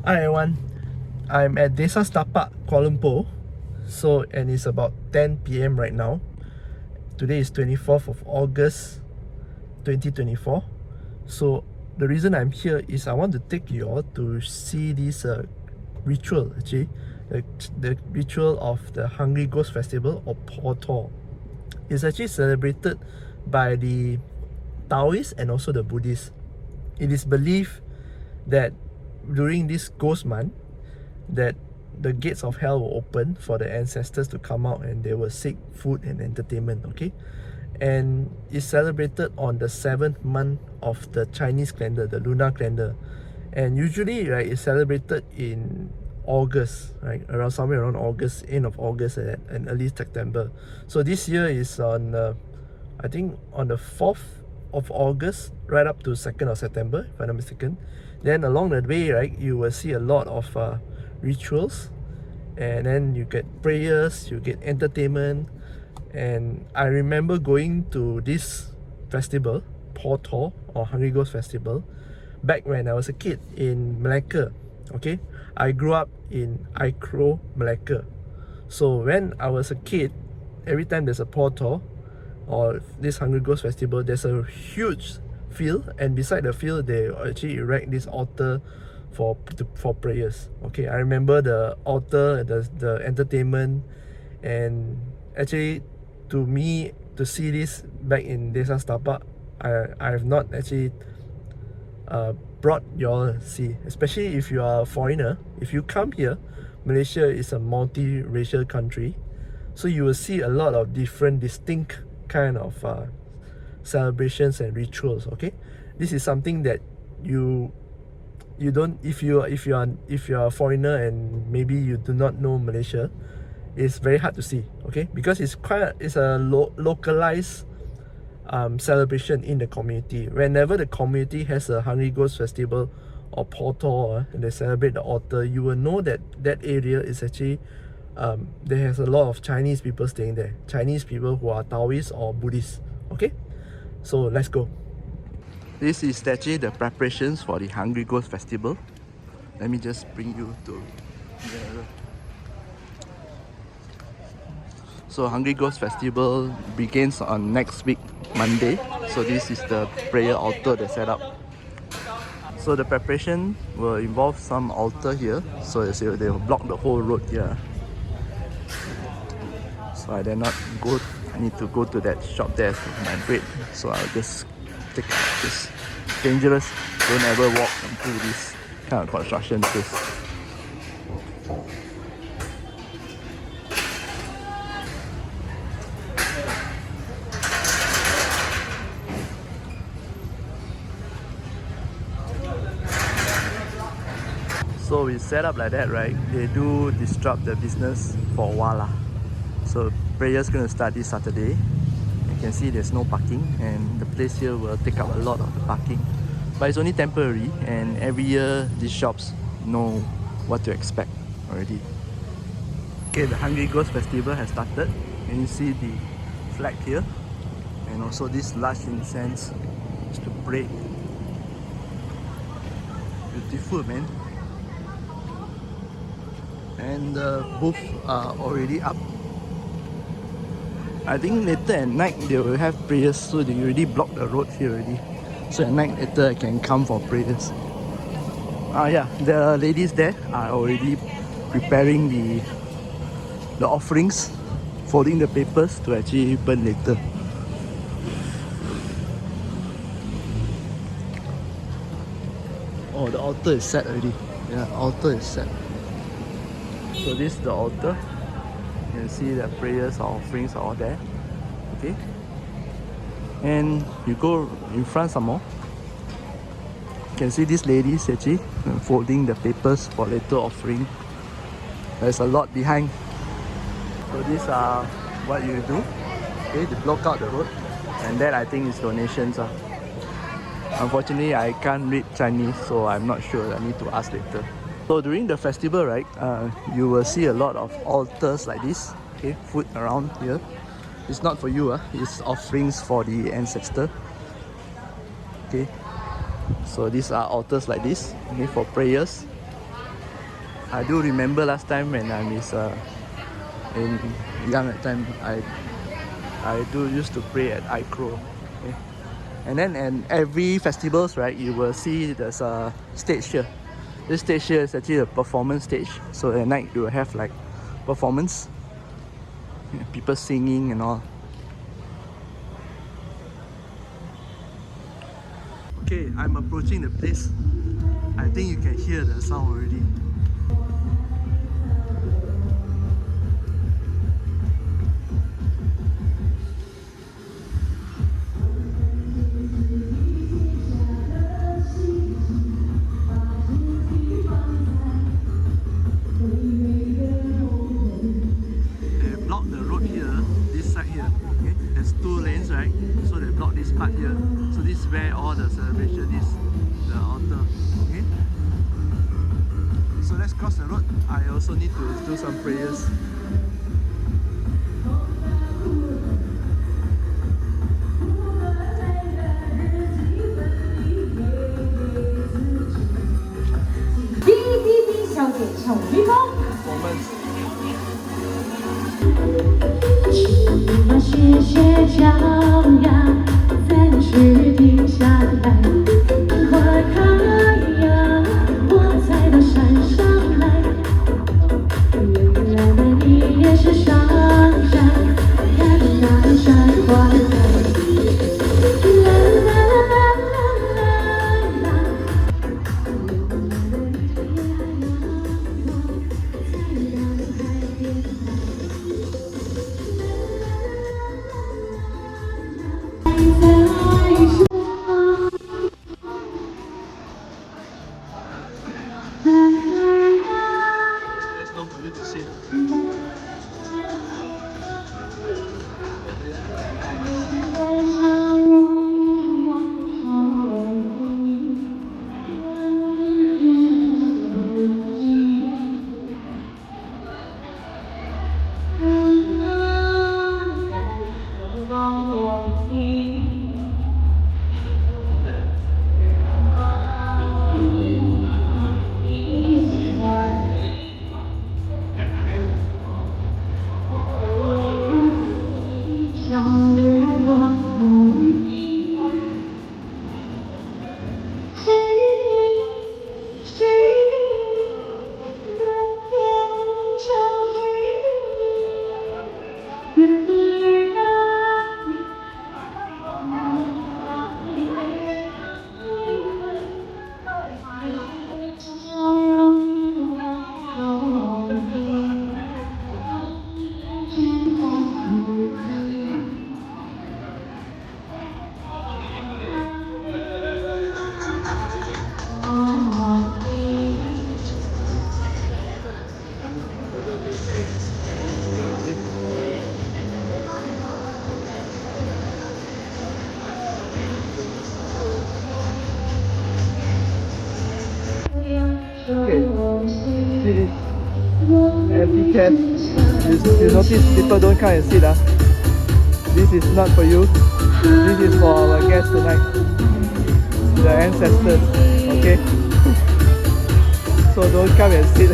Hi everyone, I'm at Desa Setapak, Kuala Lumpur. And it's about 10 p.m. right now. Today is 24th of August 2024. So the reason I'm here is I want to take you all to see this ritual actually. The ritual of the Hungry Ghost Festival or Portal. It's actually celebrated by the Taoists and also the Buddhists. It is believed that during this ghost month that the gates of hell will open for the ancestors to come out and they will seek food and entertainment, okay? And it's celebrated on the 7th month of the Chinese calendar, the lunar calendar. And usually, right, it's celebrated in August, right, around somewhere around August, end of August and early September. So this year is on I think on the 4th of August right up to 2nd of September, if I'm not mistaken. Then along the way, right, you will see a lot of rituals, and then you get prayers, you get entertainment. And I remember going to this festival, Portal or Hungry Ghost Festival, back when I was a kid in Malacca. Okay, I grew up in Icro, Malacca. So when I was a kid, every time there's a Portal or this Hungry Ghost Festival, there's a huge field, and beside the field they actually erect this altar for prayers. Okay, I remember the altar, the entertainment, and actually to me to see this back in Desa Setapak, I have not actually brought y'all see, especially if you are a foreigner. If you come here, Malaysia is a multi-racial country, so you will see a lot of different distinct kind of celebrations and rituals. Okay, this is something that you don't, if you are a foreigner and maybe you do not know Malaysia, it's very hard to see. Okay, because it's a localized celebration in the community. Whenever the community has a Hungry Ghost Festival or Portal and they celebrate the altar, you will know that that area is actually there has a lot of Chinese people staying there. Chinese people who are Taoists or Buddhists. Okay, so let's go. This is actually the preparations for the Hungry Ghost Festival. Let me just bring you to the... So Hungry Ghost Festival begins on next week, Monday. So this is the prayer altar they set up. So the preparation will involve some altar here. So they will block the whole road here. So I dare not go. I need to go to that shop there to my bread. So I'll just take this. Dangerous. Don't ever walk through this kind of construction place. So we set up like that, right? They do disrupt the business for a while. So prayers gonna start this Saturday. You can see there's no parking, and the place here will take up a lot of the parking. But it's only temporary, and every year these shops know what to expect already. Okay, the Hungry Ghost Festival has started, and you see the flag here, and also this large incense is to pray. Beautiful, man. And the booths are already up. I think later at night they will have prayers, so they already blocked the road here already. So at night later I can come for prayers. Yeah, the ladies there are already preparing the offerings, folding the papers to actually burn later. Oh, the altar is set already. Yeah, altar is set. So this is the altar. You can see the prayers or offerings are all there. Okay. And you go in front some more. You can see these ladies actually folding the papers for later offering. There's a lot behind. So these are what you do. Okay, to block out the road. And that I think is donations. Unfortunately, I can't read Chinese, so I'm not sure. I need to ask later. So during the festival, right, you will see a lot of altars like this. Okay, food around here. It's not for you, it's offerings for the ancestor. Okay, so these are altars like this, okay, for prayers. I do remember last time when I was in young at time, I do used to pray at Icro. Okay? And then in every festivals, right, you will see there's a stage here. This stage here is actually a performance stage. So at night you will have like performance, people singing and all. Okay, I'm approaching the place. I think you can hear the sound already. This part here, so this is where all the celebration is, the altar. Okay, so let's cross the road. I also need to do some prayers. Performance. 谢谢骄阳，暂时停下来。花开呀，我才到山上来。原来你也是上山，看那山花开。啦啦啦啦啦啦。Empty chair. You notice people don't come and sit. This is not for you. This is for our guests tonight. The ancestors. Okay? So don't come and sit.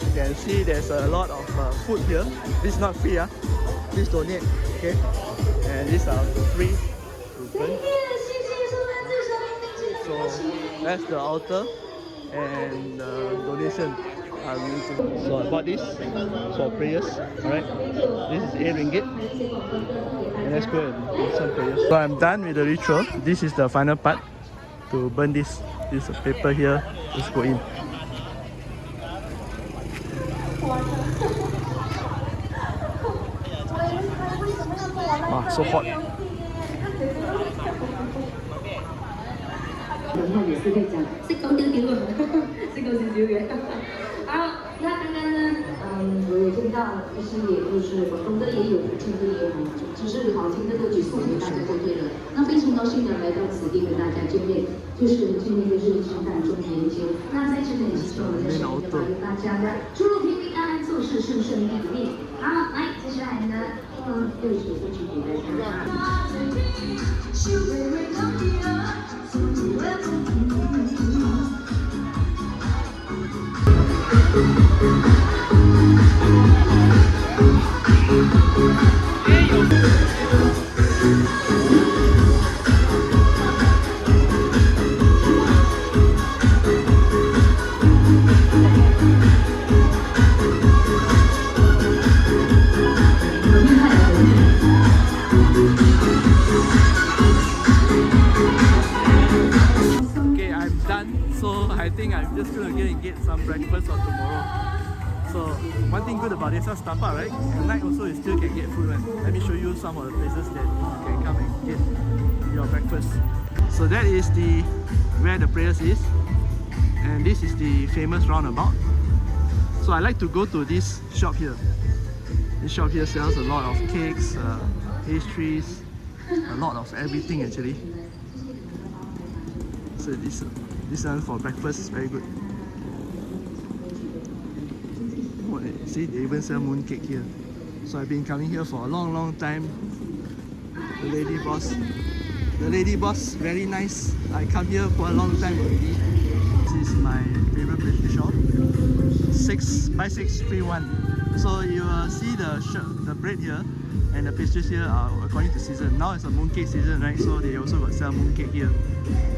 You can see there's a lot of food here. This is not free, please donate, okay? And these are free to burn. So that's the altar and donation. So I bought this for prayers, alright? This is 8 ringgit. And let's go and do some prayers. So I'm done with the ritual. This is the final part. To burn this paper here, just go in. Ah, so hot. 也是可以讲，識講少少啊，識講少少嘅。好，那剛剛呢，我也聽到，其實也就是廣東歌也有，福建歌也有，只是好聽的歌曲送給大家就對了。那非常高興的來到此地和大家見面。就是今天就是承担中研究。那在这里其实我们在这里就保佑大家的出入平平安安，做事顺顺利利。好，来接下来呢，又一首歌曲给大家。Okay, I'm done. So I think I'm just gonna go and get some breakfast for tomorrow. So one thing good about Desa Setapak, right? At night also you still can get food. Right? Let me show you some of the places that you can come and get your breakfast. So that is where the prayers is, and this is the famous roundabout. So I like to go to this shop here. This shop here sells a lot of cakes, pastries, a lot of everything actually. So this one for breakfast is very good. Oh, see, they even sell mooncake here. So I've been coming here for a long time. The lady boss, very nice. I come here for a long time already. This is my favorite pastry shop. 6x631. So you will see the bread here and the pastries here are according to season. Now it's a mooncake season, right? So they also got sell mooncake here.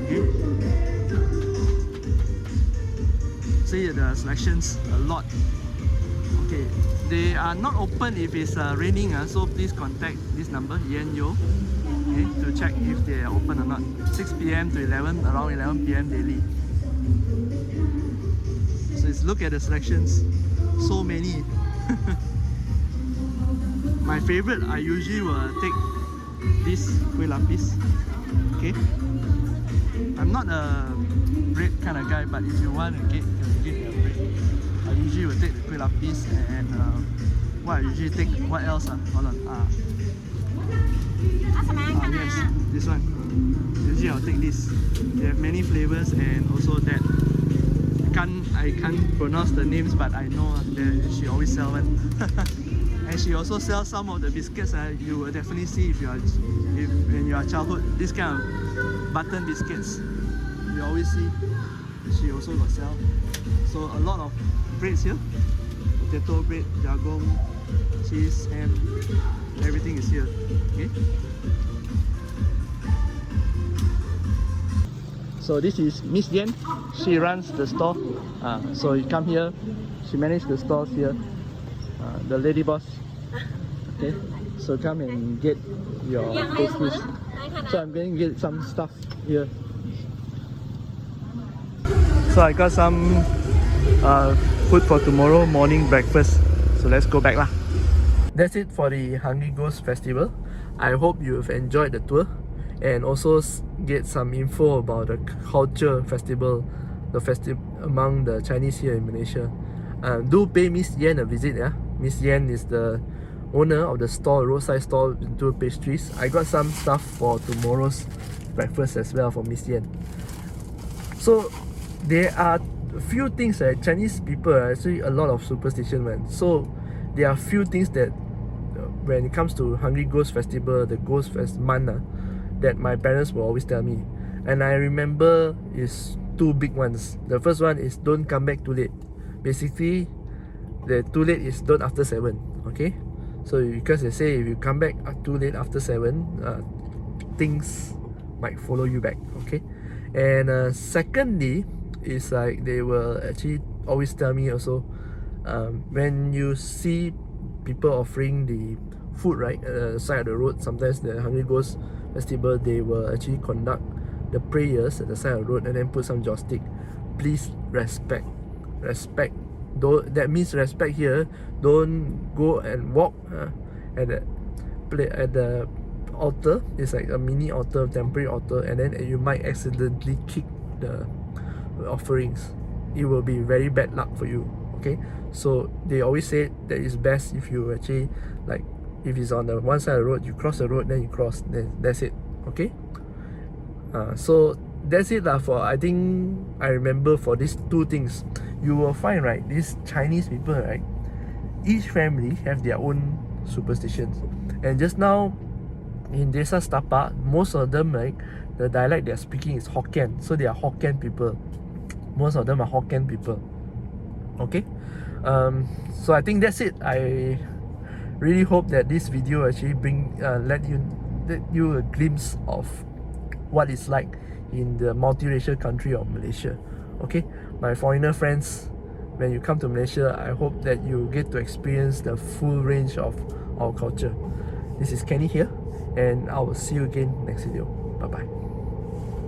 Okay. See the selections a lot. Okay, they are not open if it's raining, so please contact this number, Yen Yo, okay, to check if they are open or not. 6 p.m. to around 11 p.m. daily. So let's look at the selections. So many. My favorite, I usually will take this kueh lapis. Okay. I'm not a bread kind of guy, but if you want to get a bread, I usually will take the kueh lapis and what I usually take. What else? Hold on. Yes, this one. Usually I'll take this. They have many flavors and also that. I can't pronounce the names, but I know that she always sells one. And she also sells some of the biscuits. You will definitely see if in your childhood, this kind of button biscuits you always see. She also got sell. So a lot of breads here. Potato bread, jagung, cheese, ham. Everything is here. Okay. So this is Miss Yen. She runs the store. So you come here. She manages the stores here. The lady boss. Okay. So come and get your pastries. So I'm going to get some stuff here. So I got some food for tomorrow morning breakfast. So let's go back lah. That's it for the Hungry Ghost Festival. I hope you've enjoyed the tour and also get some info about the culture festival, the festival among the Chinese here in Malaysia. Do pay Miss Yen a visit. Yeah, Miss Yen is the owner of the store, roadside store into pastries. I got some stuff for tomorrow's breakfast as well for Miss Yen. So there are a few things that Chinese people are actually a lot of superstition, man. So there are few things that when it comes to Hungry Ghost Festival, the Ghost Fest month, that my parents will always tell me. And I remember is two big ones. The first one is don't come back too late. Basically, the too late is don't after 7. Okay, so because they say if you come back too late after 7, things might follow you back. Okay, and secondly is like they will actually always tell me also, when you see people offering the food right at the side of the road, sometimes the Hungry Ghost Festival, they will actually conduct the prayers at the side of the road and then put some joystick. Please respect. That means respect here. Don't go and walk at the altar. It's like a mini altar, temporary altar, and then you might accidentally kick the offerings. It will be very bad luck for you. Okay, so they always say that it's best if you actually, like, if it's on the one side of the road, you cross the road, then you cross, then that's it. Okay. So that's it lah. For I think I remember for these two things, you will find right, these Chinese people, right, each family have their own superstitions. And just now in Desa Setapak, most of them, like, the dialect they're speaking is Hokkien, so they are Hokkien people. Most of them are Hokkien people. Okay, so I think that's it. I really hope that this video actually let you a glimpse of what it's like in the multiracial country of Malaysia. Okay, my foreigner friends, when you come to Malaysia, I hope that you get to experience the full range of our culture. This is Kenny here, and I will see you again next video. Bye bye.